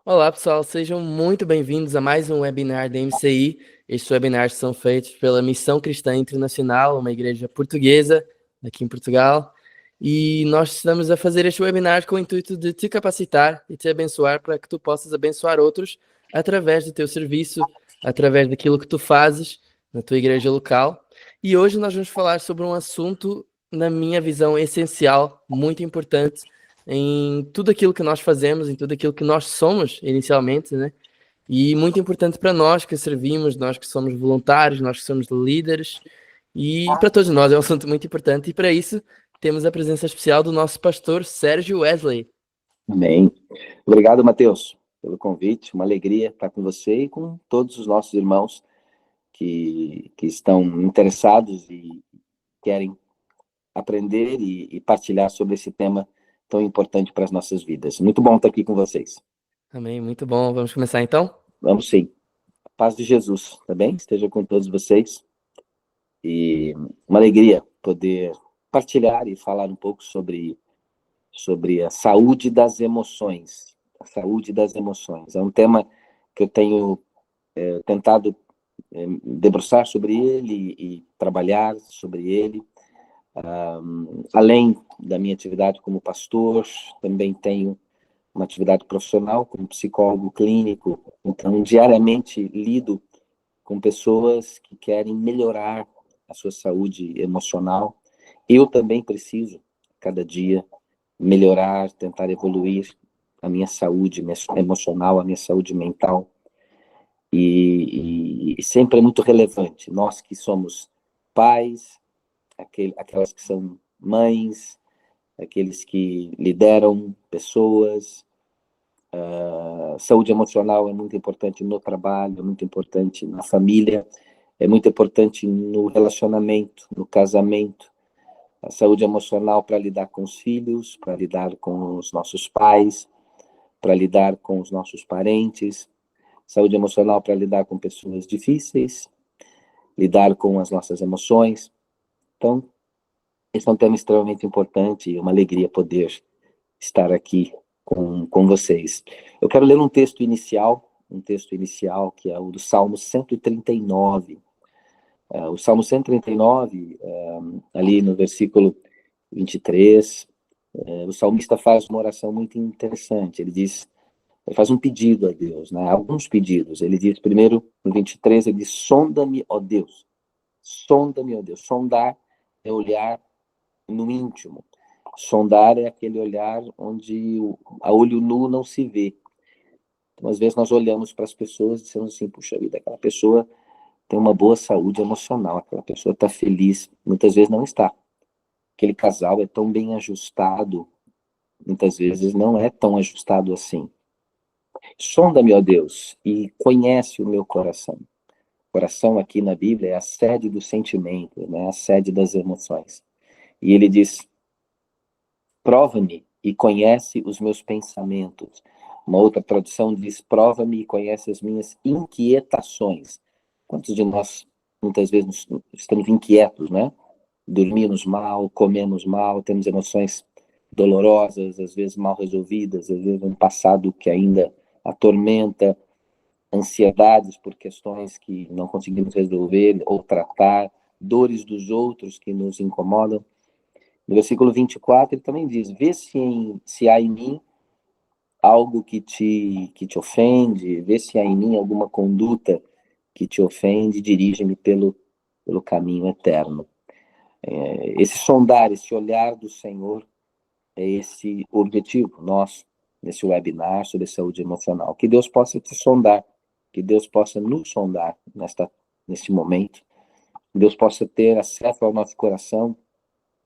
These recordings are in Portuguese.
Olá, pessoal, sejam muito bem-vindos a mais um webinar da MCI. Estes webinars são feitos pela Missão Cristã Internacional, uma igreja portuguesa aqui em Portugal. E nós estamos a fazer este webinar com o intuito de te capacitar e te abençoar para que tu possas abençoar outros através do teu serviço, através daquilo que tu fazes na tua igreja local. E hoje nós vamos falar sobre um assunto, na minha visão, essencial, muito importante, em tudo aquilo que nós fazemos, em tudo aquilo que nós somos inicialmente, né? E muito importante para nós que servimos, nós que somos voluntários, nós que somos líderes, e para todos nós é um assunto muito importante. E para isso temos a presença especial do nosso pastor Sérgio Wesley. Amém. Obrigado, Mateus, pelo convite. Uma alegria estar com você e com todos os nossos irmãos que estão interessados e querem aprender e partilhar sobre esse tema tão importante para as nossas vidas. Muito bom estar aqui com vocês. Amém, muito bom. Vamos começar então? Vamos sim. A paz de Jesus, tá bem? Esteja com todos vocês. E uma alegria poder partilhar e falar um pouco sobre a saúde das emoções. A saúde das emoções. É um tema que eu tenho tentado debruçar sobre ele e trabalhar sobre ele. Além da minha atividade como pastor, também tenho uma atividade profissional como psicólogo clínico. Então, diariamente lido com pessoas que querem melhorar a sua saúde emocional. Eu também preciso, cada dia, melhorar, tentar evoluir a minha saúde emocional, a minha saúde mental. E sempre é muito relevante. Nós que somos pais, aquelas que são mães, aqueles que lideram pessoas, saúde emocional é muito importante no trabalho, é muito importante na família, é muito importante no relacionamento, no casamento. A saúde emocional para lidar com os filhos, para lidar com os nossos pais, para lidar com os nossos parentes. Saúde emocional para lidar com pessoas difíceis, lidar com as nossas emoções. Então, esse é um tema extremamente importante e uma alegria poder estar aqui com vocês. Eu quero ler um texto inicial que é o do Salmo 139. O Salmo 139, ali no versículo 23, o salmista faz uma oração muito interessante. Ele faz um pedido a Deus, né? Alguns pedidos. Ele diz primeiro, no 23, ele diz: sonda-me, ó Deus. Sonda-me, ó Deus. Sondar é olhar no íntimo. Sondar é aquele olhar onde a olho nu não se vê. Então, às vezes nós olhamos para as pessoas e dizemos assim: puxa vida, aquela pessoa tem uma boa saúde emocional, aquela pessoa está feliz. Muitas vezes não está. Aquele casal é tão bem ajustado, muitas vezes não é tão ajustado assim. Sonda-me, ó Deus, e conhece o meu coração. Coração aqui na Bíblia é a sede do sentimento, né? A sede das emoções. E ele diz: prova-me e conhece os meus pensamentos. Uma outra tradução diz: prova-me e conhece as minhas inquietações. Quantos de nós, muitas vezes, estamos inquietos, né? Dormimos mal, comemos mal, temos emoções dolorosas, às vezes mal resolvidas, às vezes um passado que ainda atormenta, ansiedades por questões que não conseguimos resolver ou tratar, dores dos outros que nos incomodam. No versículo 24, ele também diz: vê se há em mim algo que te ofende, vê se há em mim alguma conduta que te ofende, dirige-me pelo caminho eterno. Esse sondar, esse olhar do Senhor, é esse o objetivo nosso, nesse webinar sobre saúde emocional. Que Deus possa te sondar, que Deus possa nos sondar neste momento, que Deus possa ter acesso ao nosso coração,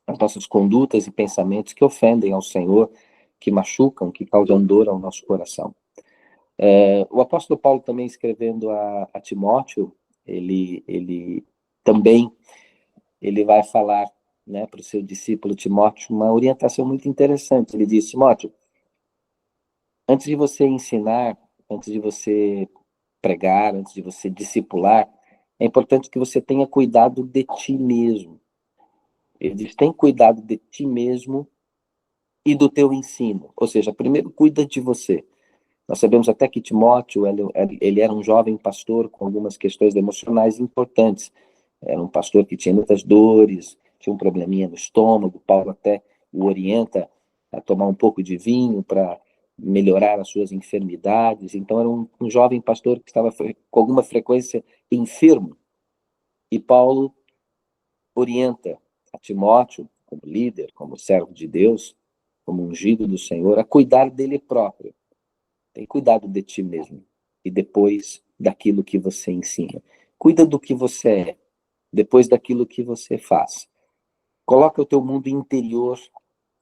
as nossas condutas e pensamentos que ofendem ao Senhor, que machucam, que causam dor ao nosso coração. O apóstolo Paulo também, escrevendo a Timóteo, ele também vai falar, né, para o seu discípulo Timóteo uma orientação muito interessante. Ele diz: Timóteo, antes de você ensinar, antes de você pregar, antes de você discipular, é importante que você tenha cuidado de ti mesmo. Ele diz: tem cuidado de ti mesmo e do teu ensino. Ou seja, primeiro cuida de você. Nós sabemos até que Timóteo, ele era um jovem pastor com algumas questões emocionais importantes. Era um pastor que tinha muitas dores, tinha um probleminha no estômago. Paulo até o orienta a tomar um pouco de vinho para melhorar as suas enfermidades. Então, era um jovem pastor que estava com alguma frequência enfermo. E Paulo orienta a Timóteo, como líder, como servo de Deus, como ungido do Senhor, a cuidar dele próprio. Tem cuidado de ti mesmo e depois daquilo que você ensina. Cuida do que você é, depois daquilo que você faz. Coloca o teu mundo interior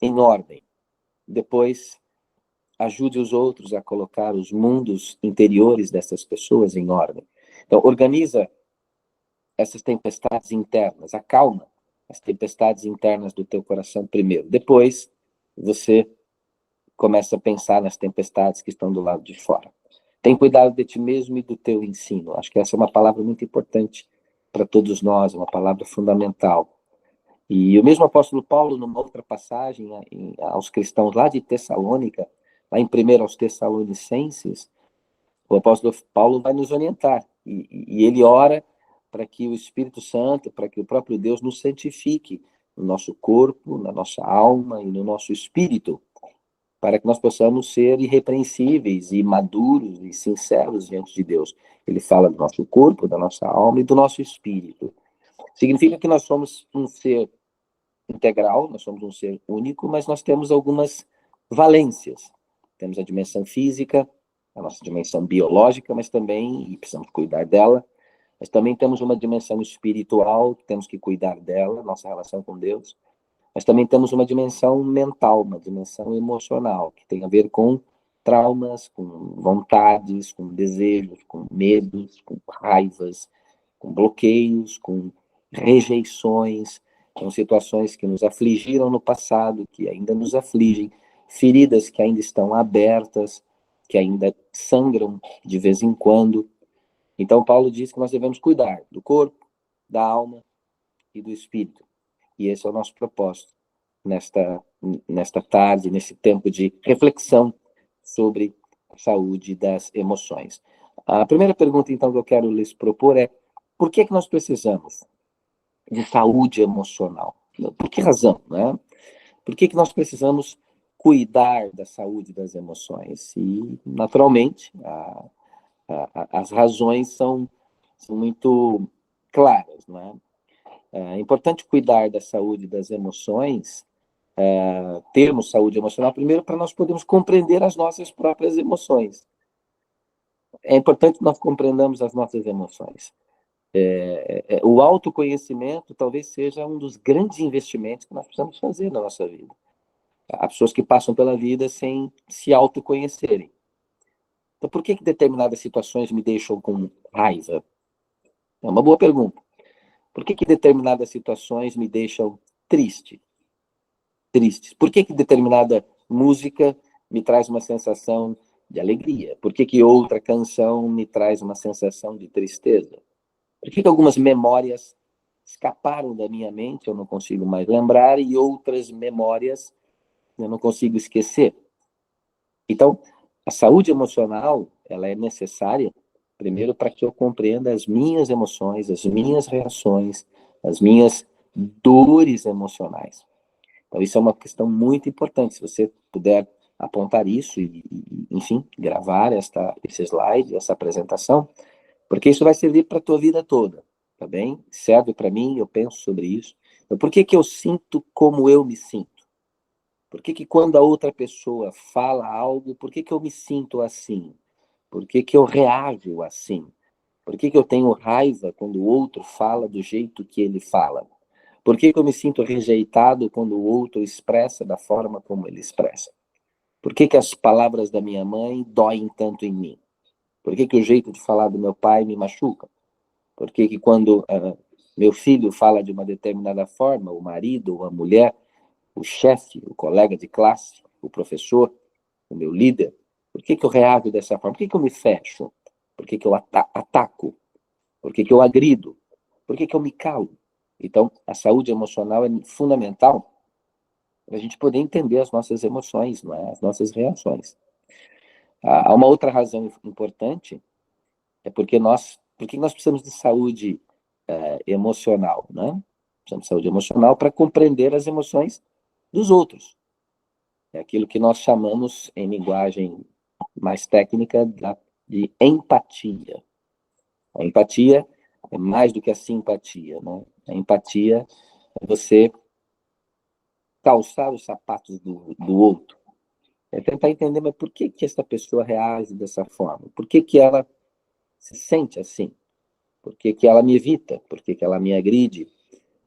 em ordem. Depois, ajude os outros a colocar os mundos interiores dessas pessoas em ordem. Então, organiza essas tempestades internas, acalma as tempestades internas do teu coração primeiro. Depois, você começa a pensar nas tempestades que estão do lado de fora. Tem cuidado de ti mesmo e do teu ensino. Acho que essa é uma palavra muito importante para todos nós, uma palavra fundamental. E o mesmo apóstolo Paulo, numa outra passagem, aos cristãos lá de Tessalônica, lá em 1 aos Tessalonicenses, o apóstolo Paulo vai nos orientar. E ele ora para que o Espírito Santo, para que o próprio Deus nos santifique no nosso corpo, na nossa alma e no nosso espírito, para que nós possamos ser irrepreensíveis e maduros e sinceros diante de Deus. Ele fala do nosso corpo, da nossa alma e do nosso espírito. Significa que nós somos um ser integral, nós somos um ser único, mas nós temos algumas valências. Temos a dimensão física, a nossa dimensão biológica, mas também, e precisamos cuidar dela, mas também temos uma dimensão espiritual, que temos que cuidar dela, nossa relação com Deus. Mas também temos uma dimensão mental, uma dimensão emocional, que tem a ver com traumas, com vontades, com desejos, com medos, com raivas, com bloqueios, com rejeições, com situações que nos afligiram no passado, que ainda nos afligem, feridas que ainda estão abertas, que ainda sangram de vez em quando. Então, Paulo diz que nós devemos cuidar do corpo, da alma e do espírito. E esse é o nosso propósito nesta tarde, nesse tempo de reflexão sobre a saúde das emoções. A primeira pergunta, então, que eu quero lhes propor é: por que nós precisamos de saúde emocional? Por que razão, né? Por que nós precisamos cuidar da saúde das emoções? E, naturalmente, as razões são muito claras, não é? É importante cuidar da saúde das emoções, termos saúde emocional, primeiro, para nós podermos compreender as nossas próprias emoções. É importante que nós compreendamos as nossas emoções. O autoconhecimento talvez seja um dos grandes investimentos que nós precisamos fazer na nossa vida. Há pessoas que passam pela vida sem se autoconhecerem. Então, por que determinadas situações me deixam com raiva? É uma boa pergunta. Por que determinadas situações me deixam tristes? Por que determinada música me traz uma sensação de alegria? Por que outra canção me traz uma sensação de tristeza? Por que algumas memórias escaparam da minha mente, eu não consigo mais lembrar, e outras memórias eu não consigo esquecer? Então, a saúde emocional, ela é necessária, primeiro, para que eu compreenda as minhas emoções, as minhas reações, as minhas dores emocionais. Então, isso é uma questão muito importante. Se você puder apontar isso e enfim, gravar esse slide, essa apresentação, porque isso vai servir para a tua vida toda, tá bem? Serve para mim, eu penso sobre isso. Então, por que eu sinto como eu me sinto? Por que quando a outra pessoa fala algo, por que eu me sinto assim? Por que eu reajo assim? Por que eu tenho raiva quando o outro fala do jeito que ele fala? Por que eu me sinto rejeitado quando o outro expressa da forma como ele expressa? Por que as palavras da minha mãe doem tanto em mim? Por que o jeito de falar do meu pai me machuca? Por que quando meu filho fala de uma determinada forma, o marido ou a mulher, o chefe, o colega de classe, o professor, o meu líder, por que eu reajo dessa forma? Por que eu me fecho? Por que eu ataco? Por que eu agrido? Por que eu me calo? Então, a saúde emocional é fundamental para a gente poder entender as nossas emoções, não é? As nossas reações. Há uma outra razão importante, é porque nós precisamos de saúde emocional, né? Precisamos de saúde emocional para compreender as emoções dos outros. É aquilo que nós chamamos, em linguagem mais técnica, de empatia. A empatia é mais do que a simpatia, né? A empatia é você calçar os sapatos do outro. É tentar entender, mas por que essa pessoa reage dessa forma? Por que ela se sente assim? Por que ela me evita? Por que ela me agride?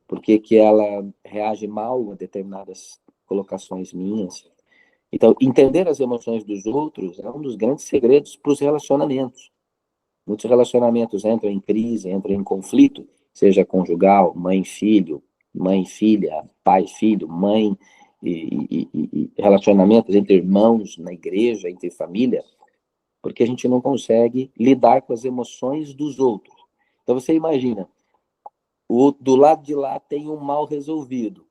Por que ela reage mal a determinadas colocações minhas? Então, entender as emoções dos outros é um dos grandes segredos para os relacionamentos. Muitos relacionamentos entram em crise, entram em conflito, seja conjugal, mãe-filho, mãe-filha, pai-filho, mãe e relacionamentos entre irmãos na igreja, entre família, porque a gente não consegue lidar com as emoções dos outros. Então você imagina, do lado de lá tem um mal resolvido,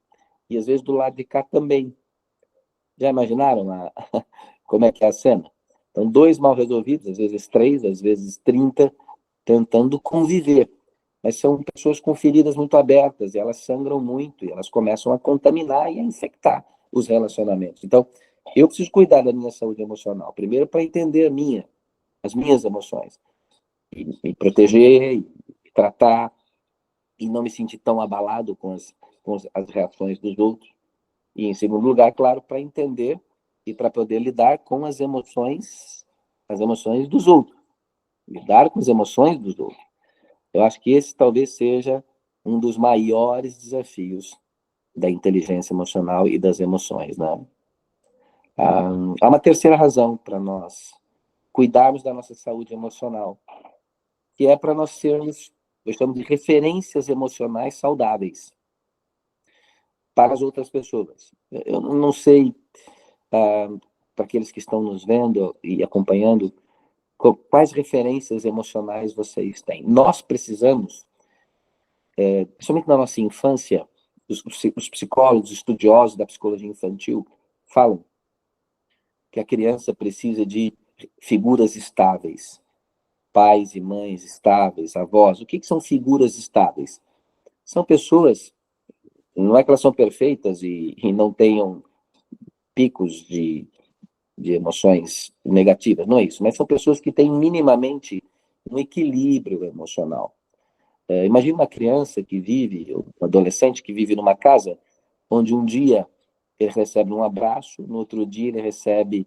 e às vezes do lado de cá também. Já imaginaram como é que é a cena? Então, dois mal resolvidos, às vezes três, às vezes 30, tentando conviver. Mas são pessoas com feridas muito abertas, e elas sangram muito, e elas começam a contaminar e a infectar os relacionamentos. Então, eu preciso cuidar da minha saúde emocional. Primeiro, para entender as minhas emoções. E me proteger, e tratar, e não me sentir tão abalado com as reações dos outros. E, em segundo lugar, claro, para entender e para poder lidar com as emoções dos outros. Lidar com as emoções dos outros. Eu acho que esse talvez seja um dos maiores desafios da inteligência emocional e das emoções, né? Há uma terceira razão para nós cuidarmos da nossa saúde emocional, que é para nós sermos, eu chamo de referências emocionais saudáveis para as outras pessoas. Eu não sei, para aqueles que estão nos vendo e acompanhando, quais referências emocionais vocês têm. Nós precisamos, principalmente na nossa infância, os psicólogos, estudiosos da psicologia infantil falam que a criança precisa de figuras estáveis, pais e mães estáveis, avós. O que são figuras estáveis? São pessoas, não é que elas são perfeitas e não tenham picos de emoções negativas, não é isso, mas são pessoas que têm minimamente um equilíbrio emocional. Imagina uma criança que vive, um adolescente que vive numa casa onde um dia ele recebe um abraço, no outro dia ele recebe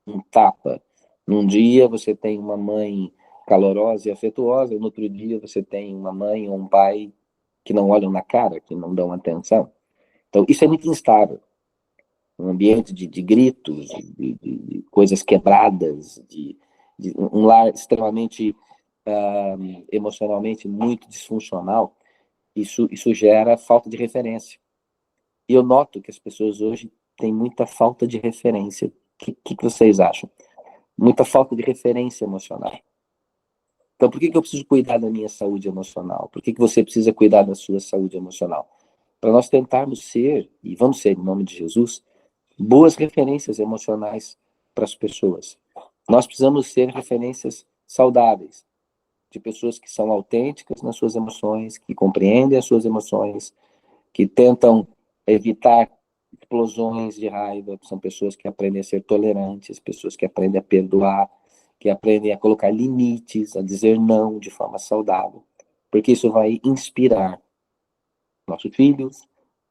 um tapa. Num dia você tem uma mãe calorosa e afetuosa, no outro dia você tem uma mãe ou um pai que não olham na cara, que não dão atenção. Então, isso é muito instável. Um ambiente de gritos, de coisas quebradas, de um lar extremamente emocionalmente muito disfuncional, isso gera falta de referência. E eu noto que as pessoas hoje têm muita falta de referência. O que vocês acham? Muita falta de referência emocional. Então, por que eu preciso cuidar da minha saúde emocional? Por que você precisa cuidar da sua saúde emocional? Para nós tentarmos ser, e vamos ser, em nome de Jesus, boas referências emocionais para as pessoas. Nós precisamos ser referências saudáveis, de pessoas que são autênticas nas suas emoções, que compreendem as suas emoções, que tentam evitar explosões de raiva, são pessoas que aprendem a ser tolerantes, pessoas que aprendem a perdoar, que aprendem a colocar limites, a dizer não de forma saudável, porque isso vai inspirar nossos filhos,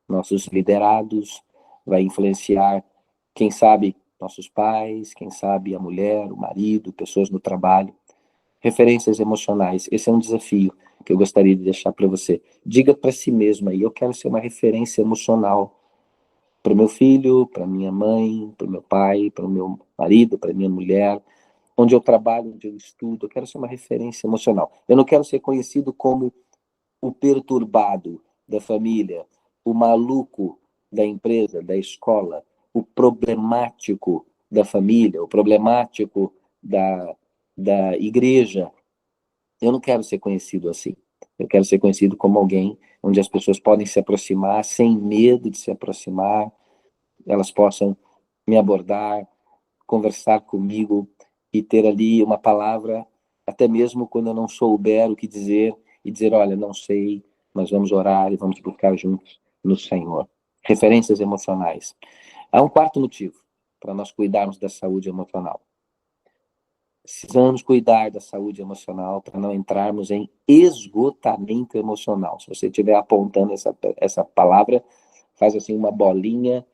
nossos liderados, vai influenciar, quem sabe, nossos pais, quem sabe a mulher, o marido, pessoas no trabalho. Referências emocionais, esse é um desafio que eu gostaria de deixar para você. Diga para si mesmo aí, eu quero ser uma referência emocional para o meu filho, para minha mãe, para o meu pai, para o meu marido, para minha mulher, onde eu trabalho, onde eu estudo, eu quero ser uma referência emocional. Eu não quero ser conhecido como o perturbado da família, o maluco da empresa, da escola, o problemático da família, o problemático da igreja. Eu não quero ser conhecido assim. Eu quero ser conhecido como alguém onde as pessoas podem se aproximar sem medo de se aproximar, elas possam me abordar, conversar comigo e ter ali uma palavra, até mesmo quando eu não souber o que dizer, e dizer, olha, não sei, mas vamos orar e vamos buscar juntos no Senhor. Referências emocionais. Há um quarto motivo para nós cuidarmos da saúde emocional. Precisamos cuidar da saúde emocional para não entrarmos em esgotamento emocional. Se você estiver apontando essa palavra, faz assim uma bolinha,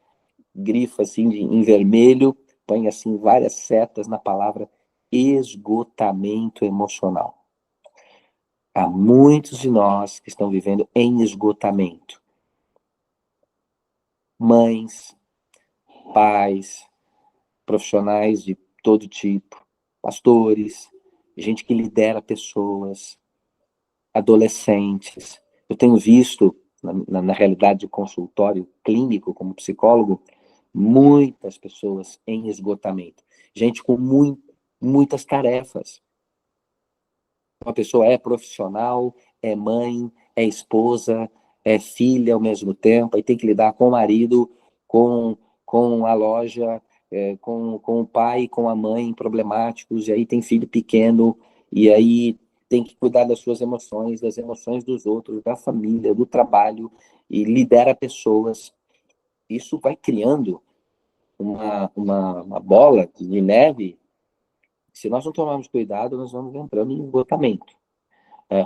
grifa assim em vermelho, põe assim várias setas na palavra esgotamento emocional. Há muitos de nós que estão vivendo em esgotamento. Mães, pais, profissionais de todo tipo, pastores, gente que lidera pessoas, adolescentes. Eu tenho visto, na realidade de consultório clínico, como psicólogo, muitas pessoas em esgotamento. Gente com muitas tarefas. Uma pessoa é profissional, é mãe, é esposa, é filha ao mesmo tempo, aí tem que lidar com o marido, com a loja, com o pai, com a mãe problemáticos, e aí tem filho pequeno, e aí tem que cuidar das suas emoções, das emoções dos outros, da família, do trabalho, e lidera pessoas. Isso vai criando uma bola de neve. Se nós não tomarmos cuidado, nós vamos entrando em esgotamento.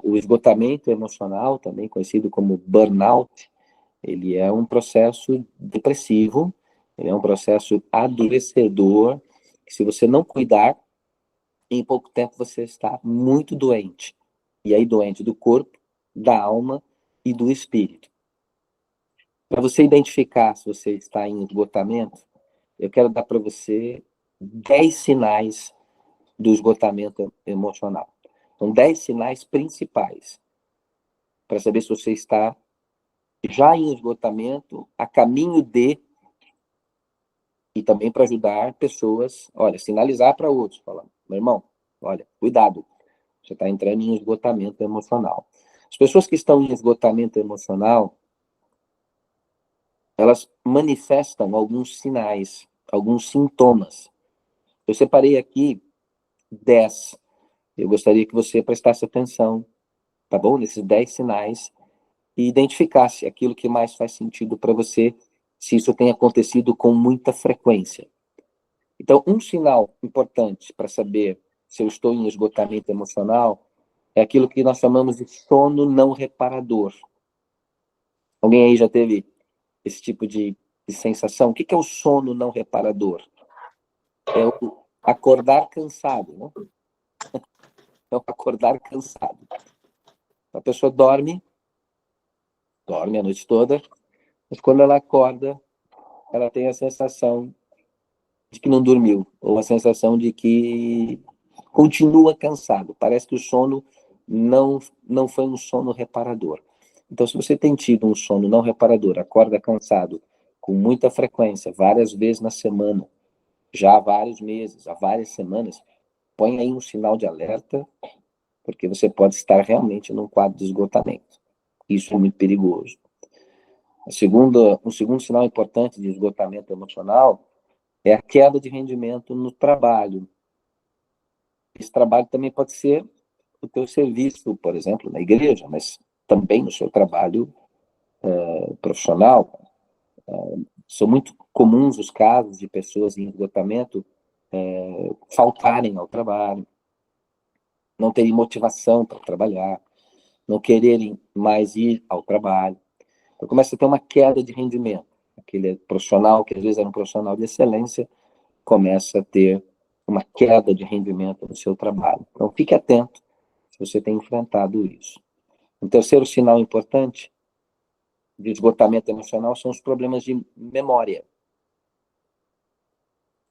O esgotamento emocional, também conhecido como burnout, ele é um processo depressivo, ele é um processo adoecedor, que se você não cuidar, em pouco tempo você está muito doente. E aí doente do corpo, da alma e do espírito. Para você identificar se você está em esgotamento, eu quero dar para você 10 sinais do esgotamento emocional. São 10 sinais principais para saber se você está já em esgotamento, a caminho de, e também para ajudar pessoas, olha, sinalizar para outros, falar, meu irmão, olha, cuidado, você está entrando em esgotamento emocional. As pessoas que estão em esgotamento emocional, elas manifestam alguns sinais, alguns sintomas. Eu separei aqui 10. Eu gostaria que você prestasse atenção, tá bom? Nesses 10 sinais e identificasse aquilo que mais faz sentido para você, se isso tem acontecido com muita frequência. Então, um sinal importante para saber se eu estou em esgotamento emocional é aquilo que nós chamamos de sono não reparador. Alguém aí já teve esse tipo de sensação? O que é o sono não reparador? É o acordar cansado, né? É o acordar cansado. A pessoa dorme a noite toda, mas quando ela acorda, ela tem a sensação de que não dormiu, ou a sensação de que continua cansado. Parece que o sono não foi um sono reparador. Então, se você tem tido um sono não reparador, acorda cansado com muita frequência, várias vezes na semana, já há vários meses, há várias semanas, põe aí um sinal de alerta, porque você pode estar realmente num quadro de esgotamento. Isso é muito perigoso. Um segundo sinal importante de esgotamento emocional é a queda de rendimento no trabalho. Esse trabalho também pode ser o teu serviço, por exemplo, na igreja, mas também no seu trabalho profissional. São muito comuns os casos de pessoas em esgotamento faltarem ao trabalho, não terem motivação para trabalhar, não quererem mais ir ao trabalho. Então começa a ter uma queda de rendimento. Aquele profissional, que às vezes era um profissional de excelência, começa a ter uma queda de rendimento no seu trabalho. Então fique atento se você tem enfrentado isso. Um terceiro sinal importante de esgotamento emocional são os problemas de memória.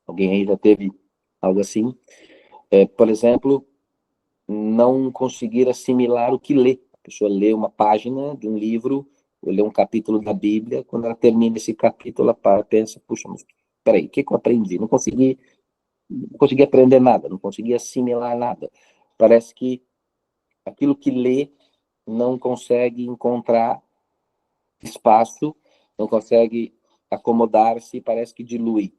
Alguém aí já teve algo assim? Por exemplo, não conseguir assimilar o que lê. A pessoa lê uma página de um livro, ou lê um capítulo da Bíblia, quando ela termina esse capítulo, ela para, pensa, puxa, mas peraí, o que eu aprendi? Não consegui aprender nada, não consegui assimilar nada. Parece que aquilo que lê não consegue encontrar espaço, não consegue acomodar-se, parece que dilui.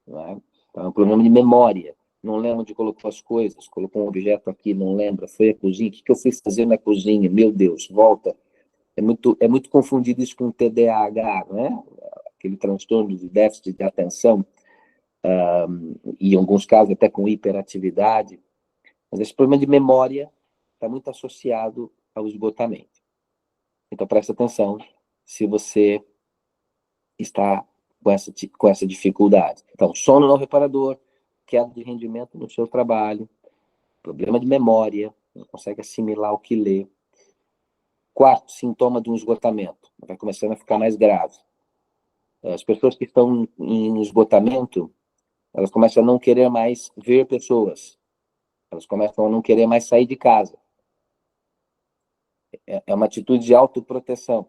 Não é? Então, é um problema de memória. não lembra onde colocou as coisas, colocou um objeto aqui, não lembra, foi à cozinha, o que eu fui fazer na cozinha? Meu Deus, volta. É muito confundido isso com TDAH, né? Aquele transtorno de déficit de atenção, e em alguns casos até com hiperatividade. Mas esse problema de memória está muito associado ao esgotamento. Então, presta atenção se você está com essa dificuldade. Então, sono não reparador, queda de rendimento no seu trabalho, problema de memória, não consegue assimilar o que lê. Quarto, sintoma de um esgotamento, vai começando a ficar mais grave. As pessoas que estão em esgotamento, elas começam a não querer mais ver pessoas, elas começam a não querer mais sair de casa. É uma atitude de autoproteção.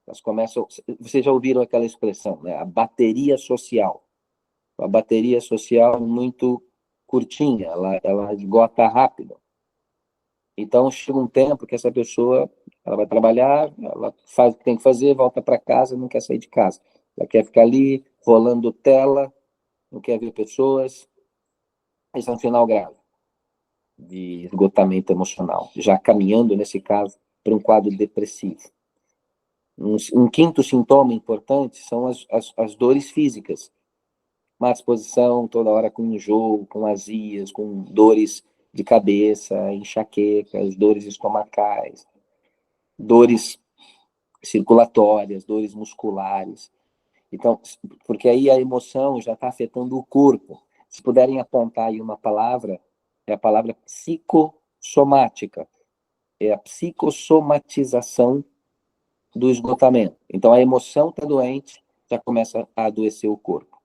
Elas começam, vocês já ouviram aquela expressão, né? A bateria social. A bateria social muito curtinha, ela esgota rápido. Então, chega um tempo que essa pessoa, ela vai trabalhar, ela faz o que tem que fazer, volta para casa, não quer sair de casa. Ela quer ficar ali, rolando tela, não quer ver pessoas. Esse é um sinal grave de esgotamento emocional, já caminhando, nesse caso, para um quadro depressivo. Um quinto sintoma importante são as dores físicas. Má disposição, toda hora com enjoo, com azias, com dores de cabeça, enxaquecas, dores estomacais, dores circulatórias, dores musculares. Então, porque aí a emoção já está afetando o corpo. Se puderem apontar aí uma palavra, é a palavra psicossomática. É a psicossomatização do esgotamento. Então, a emoção está doente, já começa a adoecer o corpo.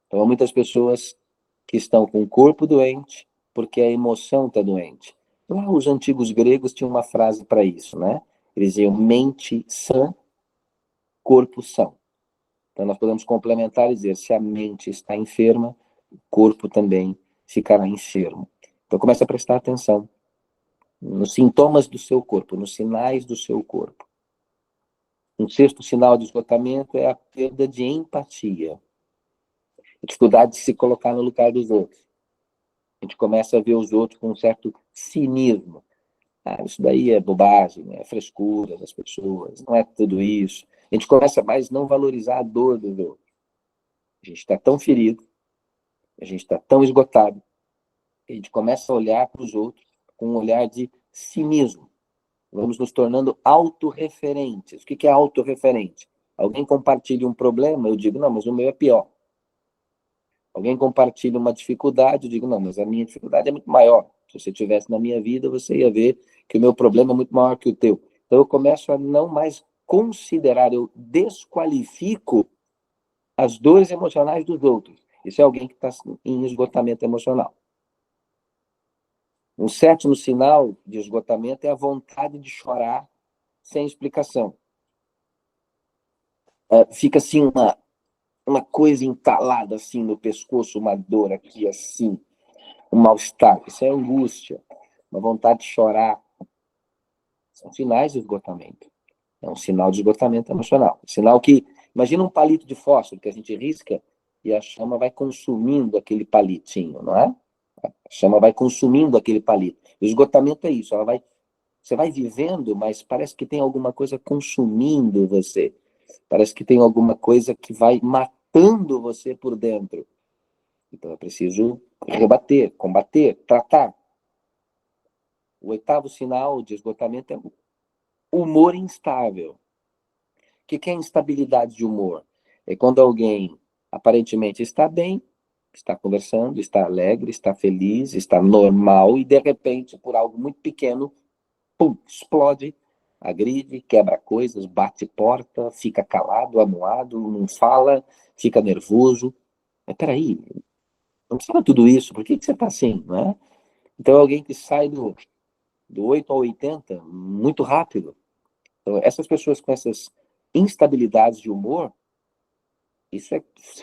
Então, há muitas pessoas que estão com o corpo doente porque a emoção está doente. Lá, os antigos gregos tinham uma frase para isso, né? Eles diziam mente sã, corpo são. Então, nós podemos complementar e dizer, se a mente está enferma, o corpo também ficará enfermo. Então, comece a prestar atenção nos sintomas do seu corpo, nos sinais do seu corpo. Um sexto sinal de esgotamento é a perda de empatia. A dificuldade de se colocar no lugar dos outros. A gente começa a ver os outros com um certo cinismo. Isso daí é bobagem, é frescura das pessoas, não é tudo isso. A gente começa mais a não valorizar a dor dos outros. A gente está tão ferido, a gente está tão esgotado, a gente começa a olhar para os outros com um olhar de cinismo. Vamos nos tornando autorreferentes. O que é autorreferente? Alguém compartilha um problema, eu digo, não, mas o meu é pior. Alguém compartilha uma dificuldade, eu digo, não, mas a minha dificuldade é muito maior. Se você estivesse na minha vida, você ia ver que o meu problema é muito maior que o teu. Então eu começo a não mais considerar, eu desqualifico as dores emocionais dos outros. Isso é alguém que está em esgotamento emocional. Um sétimo sinal de esgotamento é a vontade de chorar sem explicação. Fica assim uma coisa entalada assim no pescoço, uma dor aqui assim, um mal-estar. Isso é angústia, uma vontade de chorar. São sinais de esgotamento. É um sinal de esgotamento emocional. Sinal que, imagina um palito de fósforo que a gente risca e a chama vai consumindo aquele palitinho, não é? A chama vai consumindo aquele palito. O esgotamento é isso, você vai vivendo, mas parece que tem alguma coisa consumindo você. Parece que tem alguma coisa que vai matando você por dentro. Então é preciso rebater, combater, tratar. O oitavo sinal de esgotamento é o humor instável. O que é instabilidade de humor? É quando alguém aparentemente está bem, está conversando, está alegre, está feliz, está normal e de repente, por algo muito pequeno, pum, explode, agride, quebra coisas, bate porta, fica calado, amuado, não fala, fica nervoso. Mas peraí, não precisa tudo isso, por que você está assim, não é? Então, alguém que sai do 8 ao 80 muito rápido. Então, essas pessoas com essas instabilidades de humor, isso é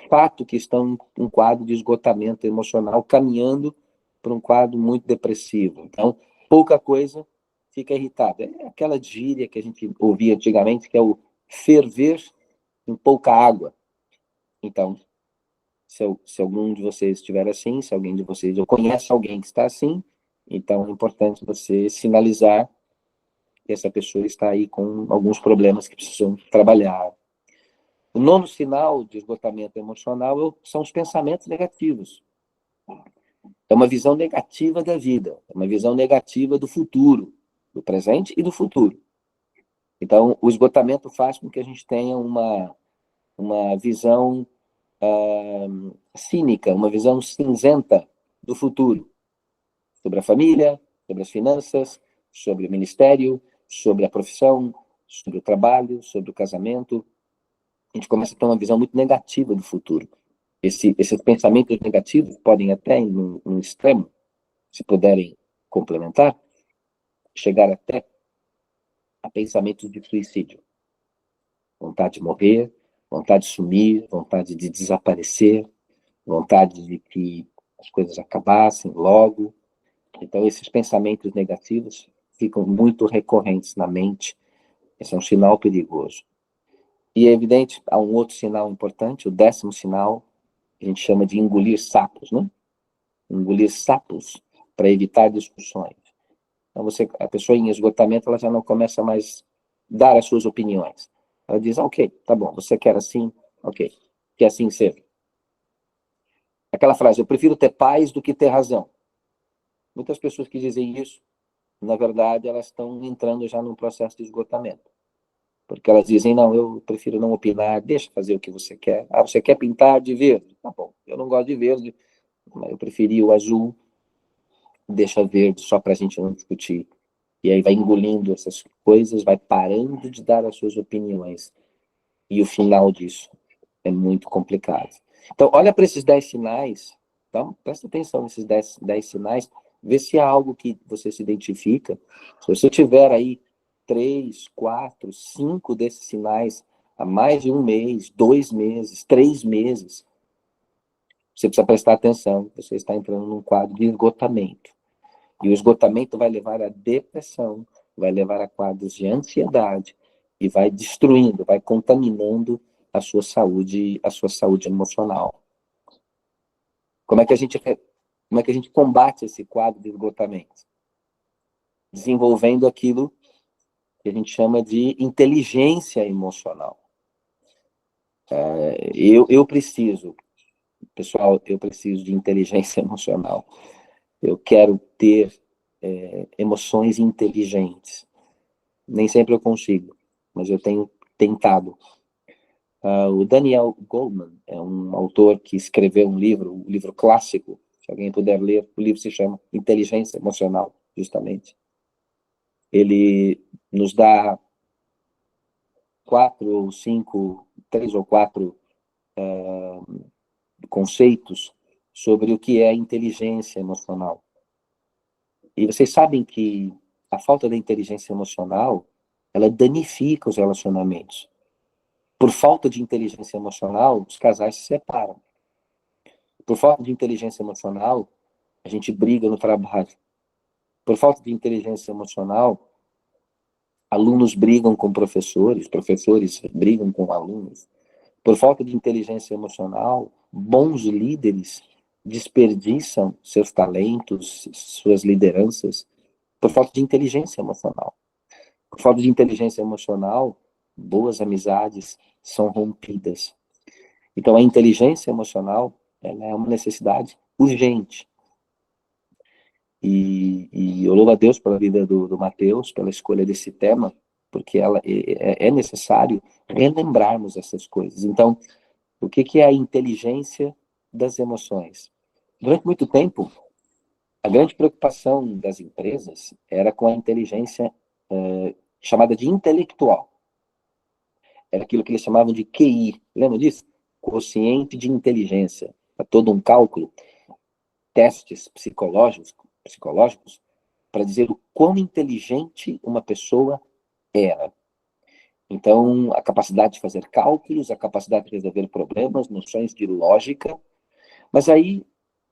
fato que estão em um quadro de esgotamento emocional, caminhando para um quadro muito depressivo. Então, pouca coisa fica irritado. É aquela gíria que a gente ouvia antigamente, que é o ferver em pouca água. Então, Se algum de vocês estiver assim, se alguém de vocês ou conhece alguém que está assim, então é importante você sinalizar que essa pessoa está aí com alguns problemas que precisam trabalhar. O nono sinal de esgotamento emocional são os pensamentos negativos. É uma visão negativa da vida, é uma visão negativa do futuro, do presente e do futuro. Então, o esgotamento faz com que a gente tenha uma visão cínica, uma visão cinzenta do futuro, sobre a família, sobre as finanças, sobre o ministério, sobre a profissão, sobre o trabalho, sobre o casamento. A gente começa a ter uma visão muito negativa do futuro. Esses pensamentos negativos podem até, num extremo, se puderem complementar, chegar até a pensamentos de suicídio. Vontade de morrer, vontade de sumir, vontade de desaparecer, vontade de que as coisas acabassem logo. Então, esses pensamentos negativos ficam muito recorrentes na mente. Esse é um sinal perigoso. E é evidente, há um outro sinal importante, o 10º sinal, a gente chama de engolir sapos, né? Engolir sapos para evitar discussões. Então, a pessoa em esgotamento, ela já não começa mais a dar as suas opiniões. Ela diz, ok, tá bom, você quer assim, ok, que assim seja. Aquela frase, eu prefiro ter paz do que ter razão. Muitas pessoas que dizem isso, na verdade, elas estão entrando já num processo de esgotamento. Porque elas dizem, não, eu prefiro não opinar, deixa fazer o que você quer. Ah, você quer pintar de verde? Tá bom, eu não gosto de verde, mas eu preferi o azul, deixa verde só para a gente não discutir. E aí vai engolindo essas coisas, vai parando de dar as suas opiniões. E o final disso é muito complicado. Então, olha para esses 10 sinais, então, presta atenção nesses 10 sinais, vê se há algo que você se identifica. Se você tiver aí 3, 4, 5 desses sinais há mais de um mês, 2 meses, 3 meses, você precisa prestar atenção, você está entrando num quadro de esgotamento. E o esgotamento vai levar à depressão, vai levar a quadros de ansiedade e vai destruindo, vai contaminando a sua saúde emocional. Como é que a gente combate esse quadro de esgotamento? Desenvolvendo aquilo que a gente chama de inteligência emocional. Eu preciso, pessoal, eu preciso de inteligência emocional. Eu quero ter emoções inteligentes. Nem sempre eu consigo, mas eu tenho tentado. O Daniel Goleman é um autor que escreveu um livro clássico, se alguém puder ler, o livro se chama Inteligência Emocional, justamente. Ele nos dá 3 ou 4 conceitos sobre o que é inteligência emocional. E vocês sabem que a falta da inteligência emocional, ela danifica os relacionamentos. Por falta de inteligência emocional, os casais se separam. Por falta de inteligência emocional, a gente briga no trabalho. Por falta de inteligência emocional, alunos brigam com professores, professores brigam com alunos. Por falta de inteligência emocional, bons líderes desperdiçam seus talentos, suas lideranças, por falta de inteligência emocional. Por falta de inteligência emocional, boas amizades são rompidas. Então, a inteligência emocional, ela é uma necessidade urgente. E eu louvo a Deus pela vida do Mateus, pela escolha desse tema, porque é necessário relembrarmos essas coisas. Então, o que é a inteligência das emoções? Durante muito tempo, a grande preocupação das empresas era com a inteligência chamada de intelectual. Era aquilo que eles chamavam de QI. Lembra disso? Quociente de inteligência. É todo um cálculo, testes psicológicos para dizer o quão inteligente uma pessoa era. Então, a capacidade de fazer cálculos, a capacidade de resolver problemas, noções de lógica. Mas aí,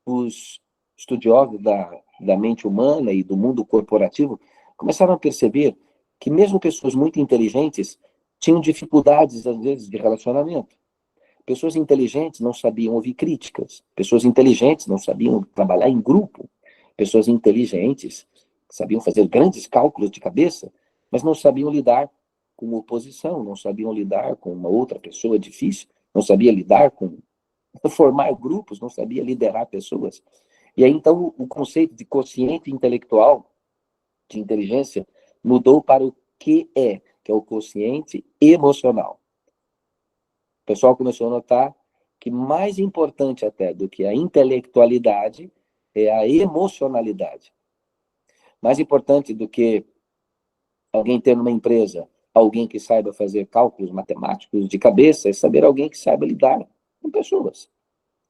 os estudiosos da mente humana e do mundo corporativo começaram a perceber que mesmo pessoas muito inteligentes tinham dificuldades, às vezes, de relacionamento. Pessoas inteligentes não sabiam ouvir críticas. Pessoas inteligentes não sabiam trabalhar em grupo. Pessoas inteligentes sabiam fazer grandes cálculos de cabeça, mas não sabiam lidar com oposição, não sabiam lidar com uma outra pessoa difícil, não sabia lidar com formar grupos, não sabia liderar pessoas. E aí, então, o conceito de quociente intelectual, de inteligência, mudou para o QE, que é o quociente emocional. O pessoal começou a notar que mais importante até do que a intelectualidade é a emocionalidade. Mais importante do que alguém ter numa empresa alguém que saiba fazer cálculos matemáticos de cabeça é saber alguém que saiba lidar com pessoas,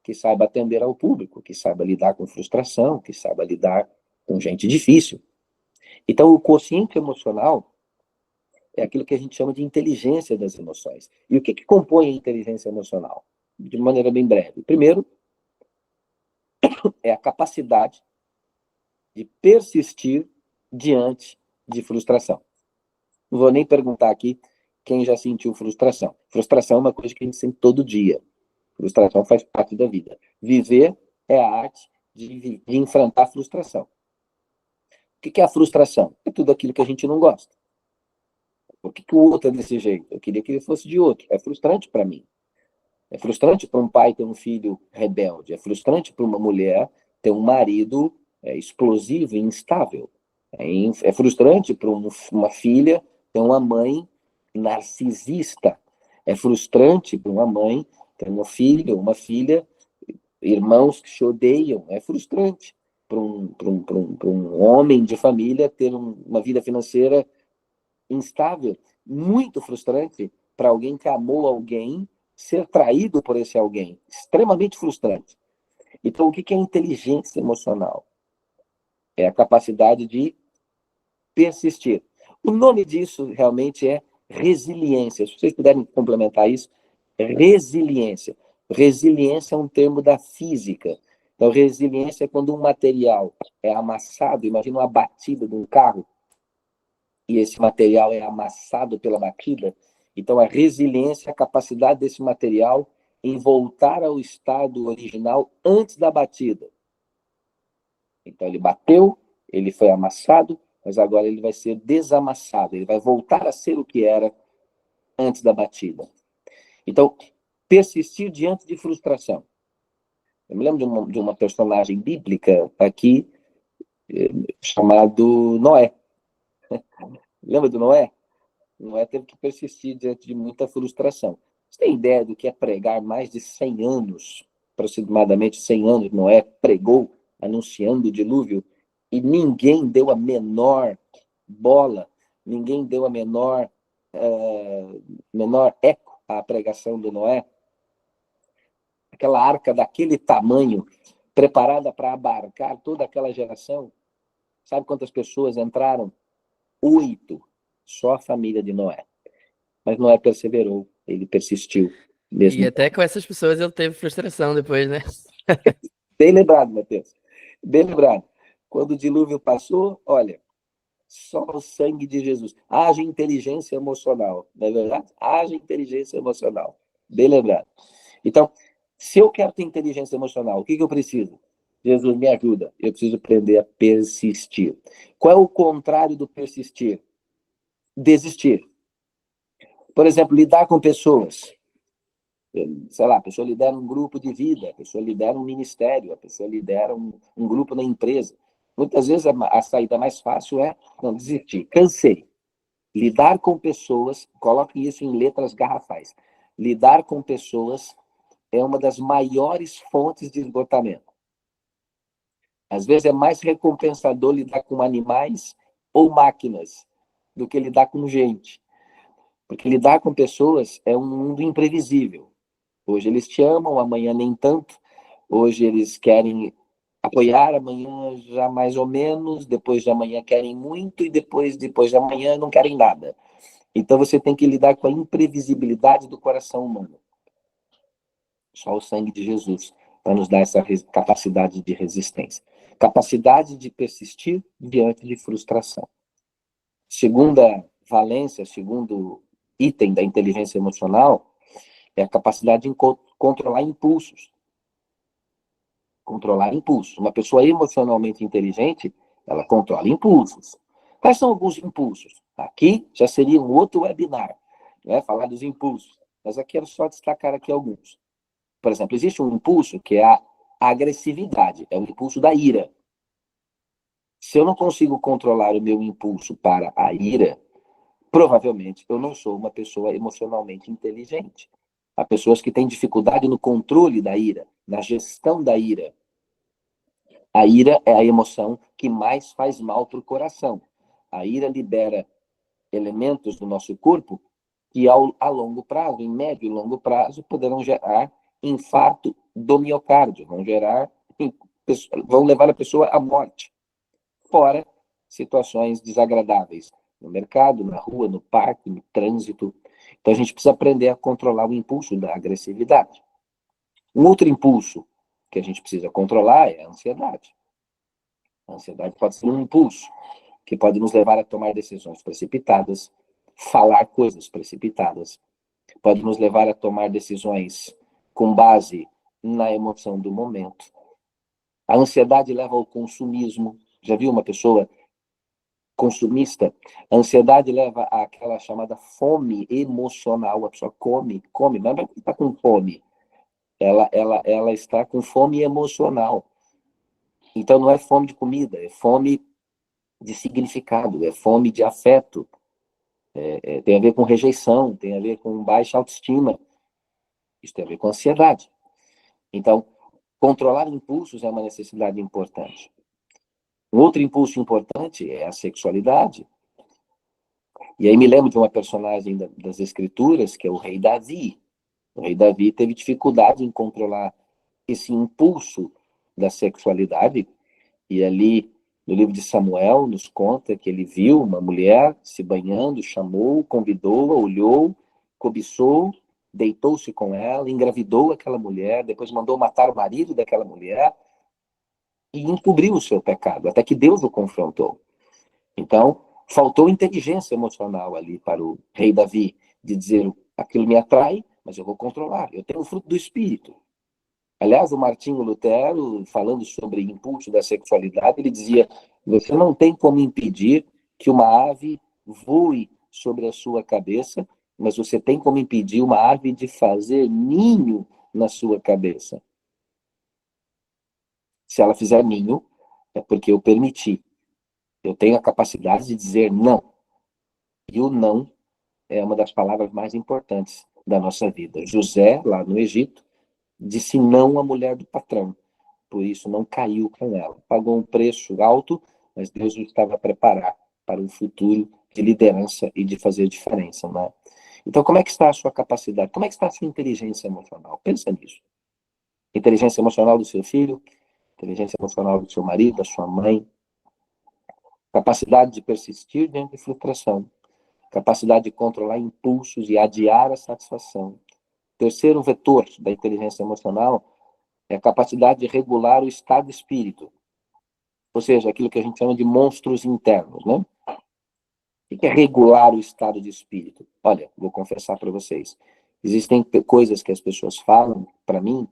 que saiba atender ao público, que saiba lidar com frustração, que saiba lidar com gente difícil. Então, o quociente emocional é aquilo que a gente chama de inteligência das emoções. E o que compõe a inteligência emocional? De maneira bem breve. Primeiro, é a capacidade de persistir diante de frustração. Não vou nem perguntar aqui quem já sentiu frustração. Frustração é uma coisa que a gente sente todo dia. Frustração faz parte da vida. Viver é a arte de enfrentar a frustração. O que é a frustração? É tudo aquilo que a gente não gosta. Por que o outro é desse jeito? Eu queria que ele fosse de outro. É frustrante para mim. É frustrante para um pai ter um filho rebelde. É frustrante para uma mulher ter um marido explosivo e instável. É frustrante para uma filha ter uma mãe narcisista. É frustrante para uma mãe ter um filho, uma filha, irmãos que se odeiam. É frustrante para um homem de família ter uma vida financeira instável. Muito frustrante para alguém que amou alguém ser traído por esse alguém. Extremamente frustrante. Então, o que é inteligência emocional? É a capacidade de persistir. O nome disso realmente é resiliência. Se vocês puderem complementar isso, é resiliência. Resiliência é um termo da física. Então, resiliência é quando um material é amassado, imagina uma batida de um carro, e esse material é amassado pela batida. Então, a resiliência é a capacidade desse material em voltar ao estado original antes da batida. Então, ele bateu, ele foi amassado, mas agora ele vai ser desamassado, ele vai voltar a ser o que era antes da batida. Então, persistir diante de frustração. Eu me lembro de uma personagem bíblica aqui, chamado Noé. Lembra do Noé? Noé teve que persistir diante de muita frustração. Você tem ideia do que é pregar mais de 100 anos, aproximadamente 100 anos, Noé pregou anunciando o dilúvio e ninguém deu a menor bola, ninguém deu a menor eco à pregação do Noé? Aquela arca daquele tamanho, preparada para abarcar toda aquela geração. Sabe quantas pessoas entraram? 8. Só a família de Noé. Mas Noé perseverou, ele persistiu. Mesmo. E até com essas pessoas ele teve frustração depois, né? Bem lembrado, Matheus. Bem lembrado. Quando o dilúvio passou, olha, só o sangue de Jesus. Haja inteligência emocional, não é verdade? Haja inteligência emocional. Bem lembrado. Então, se eu quero ter inteligência emocional, o que eu preciso? Jesus me ajuda. Eu preciso aprender a persistir. Qual é o contrário do persistir? Desistir. Por exemplo, lidar com pessoas. Sei lá, a pessoa lidera um grupo de vida, a pessoa lidera um ministério, a pessoa lidera um grupo na empresa. Muitas vezes a saída mais fácil é não desistir. Cansei. Lidar com pessoas, coloquem isso em letras garrafais. Lidar com pessoas é uma das maiores fontes de esgotamento. Às vezes é mais recompensador lidar com animais ou máquinas do que lidar com gente. Porque lidar com pessoas é um mundo imprevisível. Hoje eles te amam, amanhã nem tanto. Hoje eles querem apoiar, amanhã já mais ou menos, depois de amanhã querem muito e depois de amanhã não querem nada. Então você tem que lidar com a imprevisibilidade do coração humano. Só o sangue de Jesus para nos dar essa capacidade de resistência. Capacidade de persistir diante de frustração. Segunda valência, segundo item da inteligência emocional, é a capacidade de controlar impulsos. Controlar impulsos. Uma pessoa emocionalmente inteligente, ela controla impulsos. Quais são alguns impulsos? Aqui já seria um outro webinar, né? Falar dos impulsos. Mas aqui quero só destacar aqui alguns. Por exemplo, existe um impulso que é a agressividade, é o impulso da ira. Se eu não consigo controlar o meu impulso para a ira, provavelmente eu não sou uma pessoa emocionalmente inteligente. Há pessoas que têm dificuldade no controle da ira, na gestão da ira. A ira é a emoção que mais faz mal para o coração. A ira libera elementos do nosso corpo que, a longo prazo, em médio e longo prazo, poderão gerar infarto do miocárdio, vão levar a pessoa à morte. Fora situações desagradáveis no mercado, na rua, no parque, no trânsito. Então a gente precisa aprender a controlar o impulso da agressividade. Um outro impulso que a gente precisa controlar é a ansiedade. A ansiedade pode ser um impulso que pode nos levar a tomar decisões precipitadas, falar coisas precipitadas, pode nos levar a tomar decisões com base na emoção do momento. A ansiedade leva ao consumismo. Já viu uma pessoa consumista? A ansiedade leva àquela chamada fome emocional. A pessoa come, mas não está com fome. Ela está com fome emocional. Então não é fome de comida, é fome de significado, é fome de afeto. Tem a ver com rejeição, tem a ver com baixa autoestima. Isso tem a ver com ansiedade. Então, controlar impulsos é uma necessidade importante. Um outro impulso importante é a sexualidade. E aí me lembro de uma personagem das Escrituras, que é o rei Davi. O rei Davi teve dificuldade em controlar esse impulso da sexualidade. E ali, no livro de Samuel, nos conta que ele viu uma mulher se banhando, chamou, convidou-a, olhou, cobiçou, deitou-se com ela, engravidou aquela mulher, depois mandou matar o marido daquela mulher e encobriu o seu pecado, até que Deus o confrontou. Então, faltou inteligência emocional ali para o rei Davi, de dizer, aquilo me atrai, mas eu vou controlar, eu tenho o fruto do Espírito. Aliás, o Martinho Lutero, falando sobre impulso da sexualidade, ele dizia, você não tem como impedir que uma ave voe sobre a sua cabeça, mas você tem como impedir uma ave de fazer ninho na sua cabeça. Se ela fizer ninho, é porque eu permiti. Eu tenho a capacidade de dizer não. E o não é uma das palavras mais importantes da nossa vida. José, lá no Egito, disse não à mulher do patrão. Por isso não caiu com ela. Pagou um preço alto, mas Deus o estava a preparar para um futuro de liderança e de fazer diferença, né? Então, como é que está a sua capacidade? Como é que está a sua inteligência emocional? Pensa nisso. Inteligência emocional do seu filho, inteligência emocional do seu marido, da sua mãe, capacidade de persistir diante de frustração, capacidade de controlar impulsos e adiar a satisfação. Terceiro vetor da inteligência emocional é a capacidade de regular o estado de espírito, ou seja, aquilo que a gente chama de monstros internos, né? O que é regular o estado de espírito? Olha, vou confessar para vocês, existem coisas que as pessoas falam para mim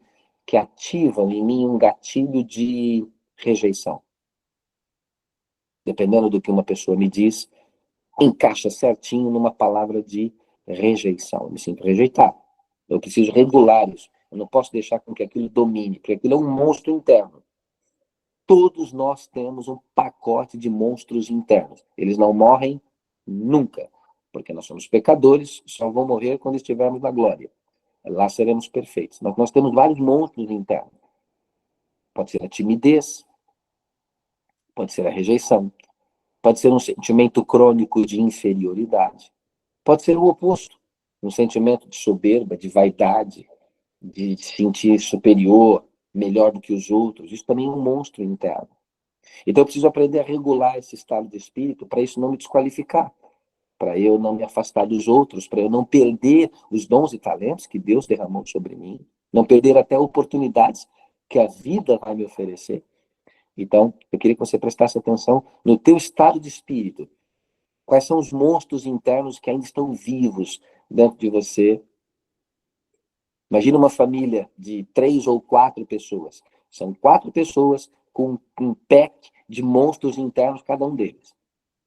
que ativam em mim um gatilho de rejeição. Dependendo do que uma pessoa me diz, encaixa certinho numa palavra de rejeição. Eu me sinto rejeitado. Eu preciso regular isso. Eu não posso deixar com que aquilo domine, porque aquilo é um monstro interno. Todos nós temos um pacote de monstros internos. Eles não morrem nunca, porque nós somos pecadores, só vão morrer quando estivermos na glória. Lá seremos perfeitos. Mas nós temos vários monstros internos. Pode ser a timidez, pode ser a rejeição, pode ser um sentimento crônico de inferioridade, pode ser o oposto, um sentimento de soberba, de vaidade, de se sentir superior, melhor do que os outros. Isso também é um monstro interno. Então eu preciso aprender a regular esse estado de espírito para isso não me desqualificar, para eu não me afastar dos outros, para eu não perder os dons e talentos que Deus derramou sobre mim, não perder até oportunidades que a vida vai me oferecer. Então, eu queria que você prestasse atenção no teu estado de espírito. Quais são os monstros internos que ainda estão vivos dentro de você Imagina uma família de 3 ou 4 pessoas. São 4 pessoas com um pack de monstros internos, cada um deles.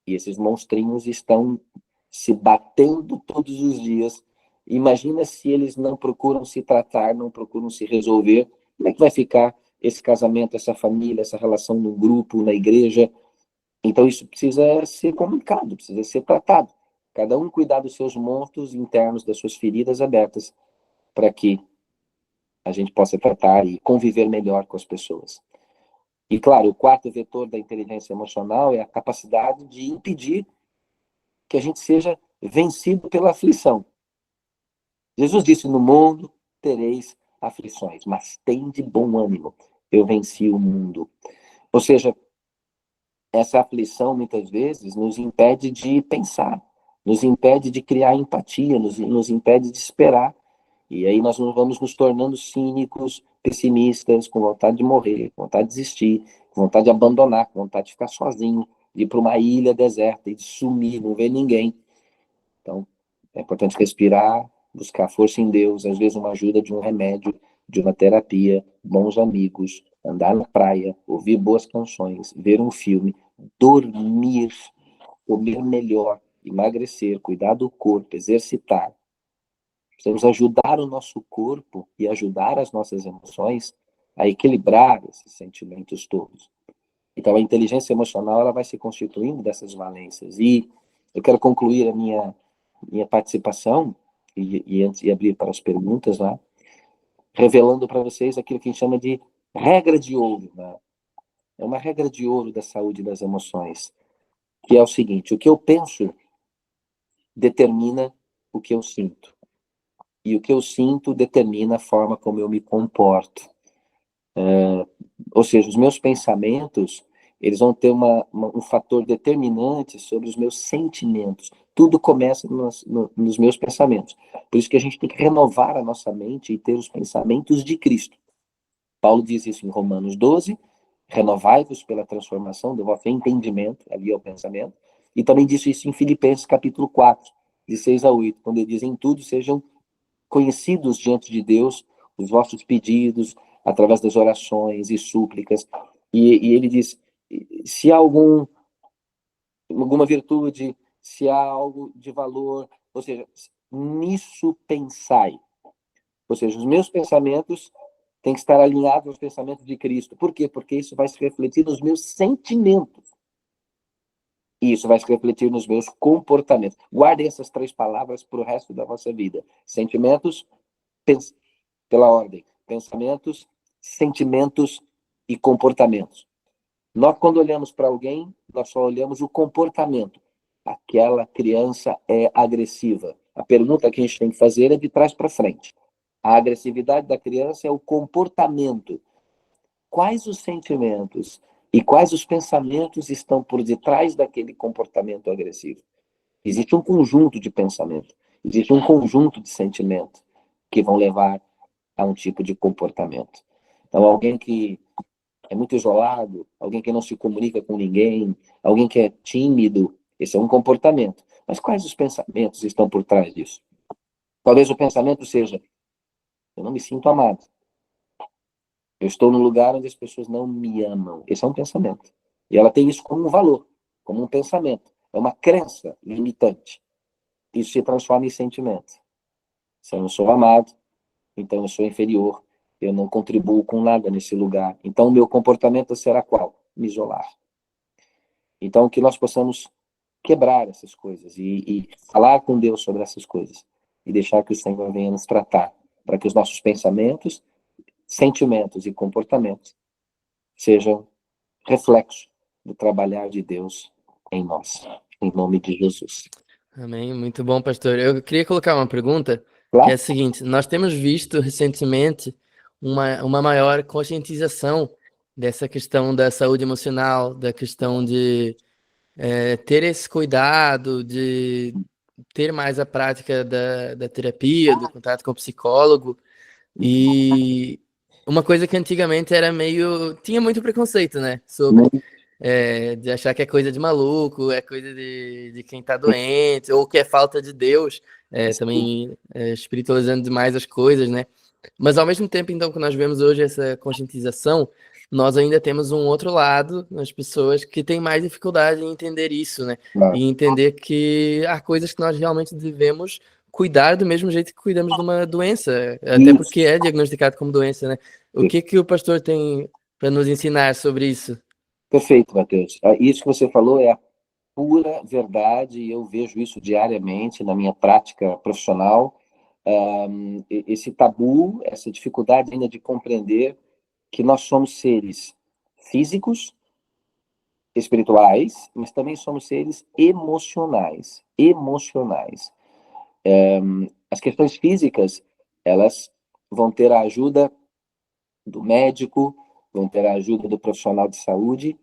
E esses monstrinhos estão se batendo todos os dias. Imagina se eles não procuram se tratar, não procuram se resolver. Como é que vai ficar esse casamento, essa família, essa relação no grupo, na igreja? Então isso precisa ser comunicado, precisa ser tratado. Cada um cuidar dos seus monstros internos, das suas feridas abertas, para que a gente possa tratar e conviver melhor com as pessoas. E, claro, o quarto vetor da inteligência emocional é a capacidade de impedir que a gente seja vencido pela aflição. Jesus disse: no mundo tereis aflições, mas tende bom ânimo, eu venci o mundo. Ou seja, essa aflição, muitas vezes, nos impede de pensar, nos impede de criar empatia, nos impede de esperar. E aí nós vamos nos tornando cínicos, pessimistas, com vontade de morrer, com vontade de desistir, com vontade de abandonar, com vontade de ficar sozinho, de ir para uma ilha deserta e de sumir, não ver ninguém. Então, é importante respirar, buscar força em Deus, às vezes uma ajuda de um remédio, de uma terapia, bons amigos, andar na praia, ouvir boas canções, ver um filme, dormir, comer melhor, emagrecer, cuidar do corpo, exercitar. Precisamos ajudar o nosso corpo e ajudar as nossas emoções a equilibrar esses sentimentos todos. Então, a inteligência emocional ela vai se constituindo dessas valências. E eu quero concluir a minha participação e abrir para as perguntas, né? Revelando para vocês aquilo que a gente chama de regra de ouro. Né? É uma regra de ouro da saúde das emoções, que é o seguinte: o que eu penso determina o que eu sinto. E o que eu sinto determina a forma como eu me comporto. Ou seja, os meus pensamentos, eles vão ter um fator determinante sobre os meus sentimentos. Tudo começa nos meus pensamentos. Por isso que a gente tem que renovar a nossa mente e ter os pensamentos de Cristo. Paulo diz isso em Romanos 12, renovai-vos pela transformação do vosso entendimento, ali é o pensamento, e também diz isso em Filipenses capítulo 4, de 6 a 8, quando ele diz: em tudo sejam conhecidos diante de Deus os vossos pedidos, através das orações e súplicas. E ele diz: se há alguma virtude, se há algo de valor, ou seja, nisso pensai. Ou seja, os meus pensamentos têm que estar alinhados aos pensamentos de Cristo. Por quê? Porque isso vai se refletir nos meus sentimentos. E isso vai se refletir nos meus comportamentos. Guardem essas 3 palavras para o resto da vossa vida. Sentimentos, pela ordem. Pensamentos, sentimentos e comportamentos. Nós, quando olhamos para alguém, nós só olhamos o comportamento. Aquela criança é agressiva. A pergunta que a gente tem que fazer é de trás para frente. A agressividade da criança é o comportamento. Quais os sentimentos e quais os pensamentos estão por detrás daquele comportamento agressivo? Existe um conjunto de pensamento, existe um conjunto de sentimentos que vão levar a um tipo de comportamento. Então, alguém que é muito isolado, alguém que não se comunica com ninguém, alguém que é tímido, esse é um comportamento. Mas quais os pensamentos estão por trás disso? Talvez o pensamento seja: eu não me sinto amado. Eu estou num lugar onde as pessoas não me amam. Esse é um pensamento. E ela tem isso como um valor, como um pensamento. É uma crença limitante. Isso se transforma em sentimento. Se eu não sou amado, então eu sou inferior. Eu não contribuo com nada nesse lugar. Então o meu comportamento será qual? Me isolar. Então que nós possamos quebrar essas coisas e falar com Deus sobre essas coisas. E deixar que o Senhor venha nos tratar. Para que os nossos pensamentos, sentimentos e comportamentos sejam reflexo do trabalhar de Deus em nós. Em nome de Jesus. Amém, muito bom, pastor. Eu queria colocar uma pergunta, que é Claro? a seguinte: nós temos visto recentemente uma maior conscientização dessa questão da saúde emocional, da questão de ter esse cuidado, de ter mais a prática da terapia, do contato com o psicólogo, e uma coisa que antigamente era meio... tinha muito preconceito, né? Sobre de achar que é coisa de maluco, é coisa de quem tá doente, ou que é falta de Deus, também espiritualizando demais as coisas, né? Mas ao mesmo tempo, então, que nós vemos hoje essa conscientização, nós ainda temos um outro lado nas pessoas que têm mais dificuldade em entender isso, né? Claro. E entender que há coisas que nós realmente devemos cuidar do mesmo jeito que cuidamos de uma doença, até Isso, porque é diagnosticado como doença, né? O que o pastor tem para nos ensinar sobre isso? perfeito, Matheus. Isso que você falou é a pura verdade, e eu vejo isso diariamente na minha prática profissional. Esse tabu, essa dificuldade ainda de compreender que nós somos seres físicos, espirituais, mas também somos seres emocionais. Emocionais. As questões físicas, elas vão ter a ajuda do médico, vão ter a ajuda do profissional de saúde.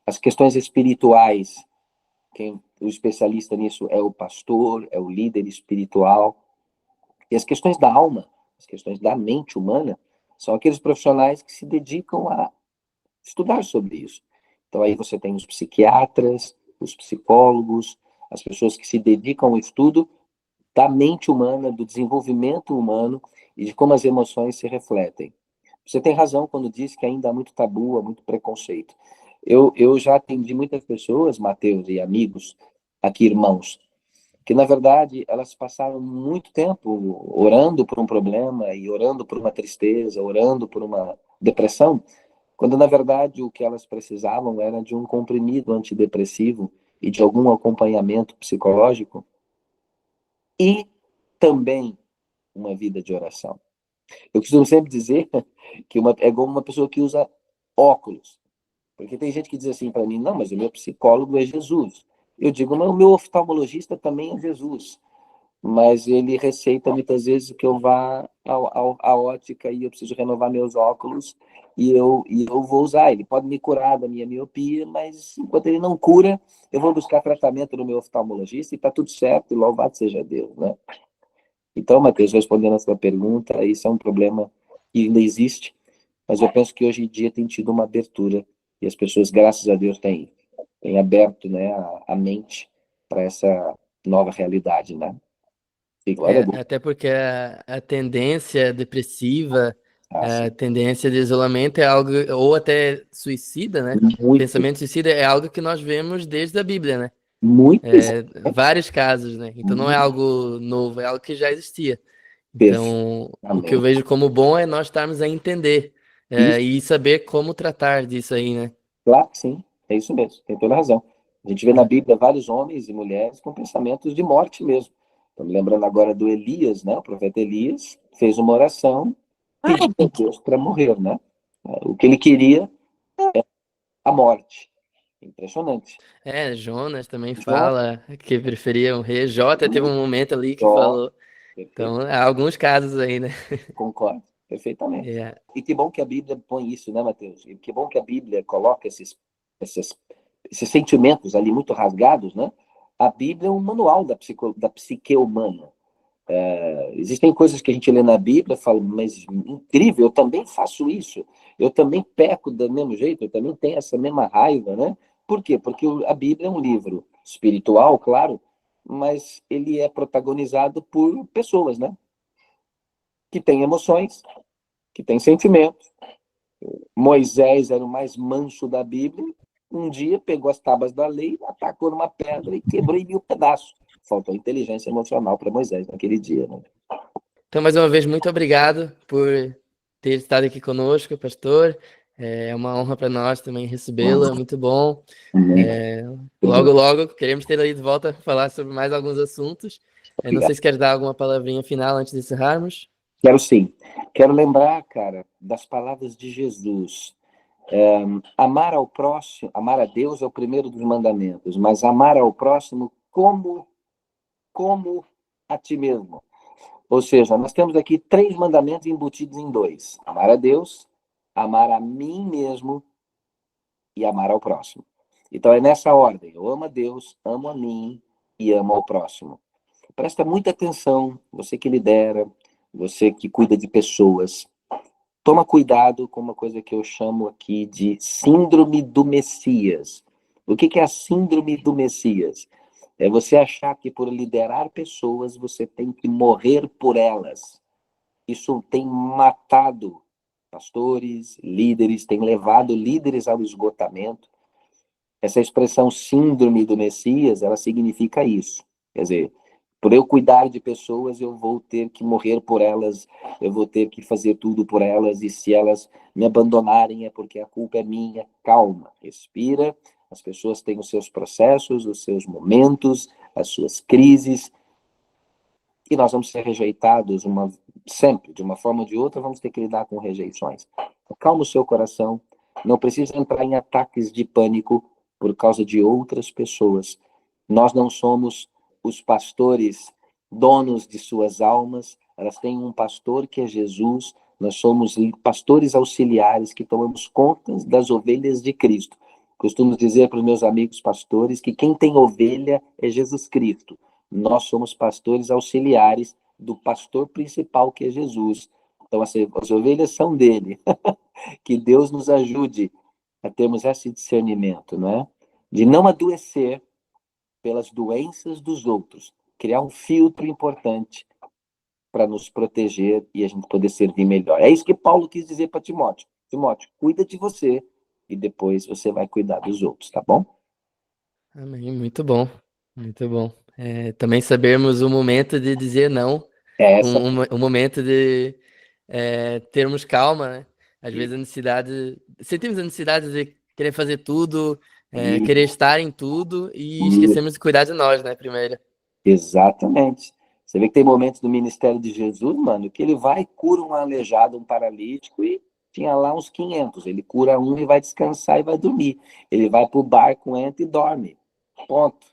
As questões espirituais, o especialista nisso é o pastor, é o líder espiritual. E as questões da alma, as questões da mente humana, são aqueles profissionais que se dedicam a estudar sobre isso. Então aí você tem os psiquiatras, os psicólogos, as pessoas que se dedicam ao estudo da mente humana, do desenvolvimento humano e de como as emoções se refletem. Você tem razão quando diz que ainda há muito tabu, há muito preconceito. Eu já atendi muitas pessoas, Mateus, e amigos, aqui irmãos, que na verdade elas passaram muito tempo orando por um problema e orando por uma tristeza, orando por uma depressão, quando na verdade o que elas precisavam era de um comprimido antidepressivo e de algum acompanhamento psicológico e também uma vida de oração. Eu costumo sempre dizer que é como uma pessoa que usa óculos. Porque tem gente que diz assim para mim, não, mas o meu psicólogo é Jesus. Eu digo, mas o meu oftalmologista também é Jesus. Mas ele receita muitas vezes que eu vá à ótica e eu preciso renovar meus óculos e eu vou usar. Ele pode me curar da minha miopia, mas enquanto ele não cura, eu vou buscar tratamento no meu oftalmologista e está tudo certo, e louvado seja Deus, né? Então, Matheus, respondendo a sua pergunta, isso é um problema que ainda existe, mas eu penso que hoje em dia tem tido uma abertura e as pessoas, graças a Deus, têm aberto, né, a mente para essa nova realidade, né? E glória a Deus. Até porque a tendência depressiva, Ah, sim. a tendência de isolamento é algo, ou até suicida, né? Muito, Pensamento suicida é algo que nós vemos desde a Bíblia, né? muito Vários casos, né? Então não é muito algo novo, é algo que já existia. Então, o que eu perfeitamente. vejo como bom é nós estarmos a entender, Isso, e saber como tratar disso aí, né? claro que sim, é isso mesmo, tem toda a razão. A gente vê na Bíblia vários homens e mulheres com pensamentos de morte mesmo. Estou me lembrando agora do Elias, né? O profeta Elias fez uma oração pedindo a Deus para morrer, né? O que ele queria é a morte. Impressionante. Jonas também Jó, fala que preferia morrer. Jó até teve um momento ali que Jó, falou. perfeito, Então, há alguns casos aí, né? concordo, perfeitamente. É, E que bom que a Bíblia põe isso, né, Mateus? E que bom que a Bíblia coloca esses, esses sentimentos ali muito rasgados, né? A Bíblia é um manual da psique humana. Existem coisas que a gente lê na Bíblia e fala, mas incrível, eu também faço isso, eu também peco do mesmo jeito, eu também tenho essa mesma raiva, né? Por quê? Porque a Bíblia é um livro espiritual, claro, mas ele é protagonizado por pessoas, né? Que têm emoções, que têm sentimentos. Moisés era o mais manso da Bíblia, um dia pegou as tábuas da lei, atacou numa pedra e quebrou em 1000 pedaços. Faltou inteligência emocional para Moisés naquele dia, né? então, mais uma vez, muito obrigado por ter estado aqui conosco, pastor. É uma honra para nós também recebê-lo, é muito bom. É, logo, logo, queremos ter aí de volta para falar sobre mais alguns assuntos. Não sei se quer dar alguma palavrinha final antes de encerrarmos. Quero sim. Quero lembrar, cara, das palavras de Jesus. Amar ao próximo, amar a Deus é o primeiro dos mandamentos, mas amar ao próximo como a ti mesmo. Ou seja, nós temos aqui 3 mandamentos embutidos em 2: amar a Deus, amar a mim mesmo e amar ao próximo. Então é nessa ordem: eu amo a Deus, amo a mim e amo ao próximo. Presta muita atenção, você que lidera, você que cuida de pessoas. Toma cuidado com uma coisa que eu chamo aqui de síndrome do Messias. O que é a síndrome do Messias? É você achar que por liderar pessoas você tem que morrer por elas. Isso tem matado pastores, líderes, tem levado líderes ao esgotamento. Essa expressão síndrome do Messias, ela significa isso. Quer dizer, por eu cuidar de pessoas, eu vou ter que morrer por elas, eu vou ter que fazer tudo por elas, e se elas me abandonarem é porque a culpa é minha. Calma, respira. As pessoas têm os seus processos, os seus momentos, as suas crises, e nós vamos ser rejeitados sempre, de uma forma ou de outra, vamos ter que lidar com rejeições. Calma o seu coração, não precisa entrar em ataques de pânico por causa de outras pessoas. Nós não somos os pastores donos de suas almas, elas têm um pastor que é Jesus, nós somos pastores auxiliares que tomamos conta das ovelhas de Cristo. Costumo dizer para os meus amigos pastores que quem tem ovelha é Jesus Cristo. Nós somos pastores auxiliares do pastor principal, que é Jesus. Então, as ovelhas são dele. Que Deus nos ajude a termos esse discernimento, não é? De não adoecer pelas doenças dos outros. Criar um filtro importante para nos proteger e a gente poder servir melhor. É isso que Paulo quis dizer para Timóteo. Timóteo, cuida de você e depois você vai cuidar dos outros, tá bom? Amém, muito bom, muito bom. Também sabermos o momento de dizer não, Essa um momento de termos calma, né? Às vezes sentimos a necessidade de querer fazer tudo, querer estar em tudo e esquecemos de cuidar de nós, né, primeiro. Exatamente. Você vê que tem momentos do ministério de Jesus, mano, que ele vai, cura um aleijado, um paralítico, e tinha lá uns 500. Ele cura um e vai descansar e vai dormir. Ele vai para o barco, entra e dorme. Ponto.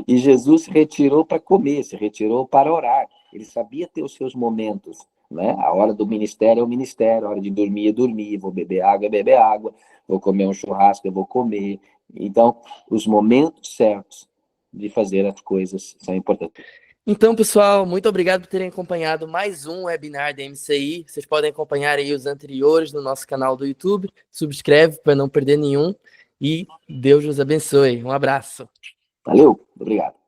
E Jesus se retirou para comer, se retirou para orar. Ele sabia ter os seus momentos, né? A hora do ministério é o ministério, a hora de dormir é dormir, vou beber água é beber água, vou comer um churrasco eu vou comer. Então, os momentos certos de fazer as coisas são importantes. Então, pessoal, muito obrigado por terem acompanhado mais um webinar da MCI. Vocês podem acompanhar aí os anteriores no nosso canal do YouTube. Subscreve para não perder nenhum. E Deus nos abençoe. Um abraço. Valeu, obrigado.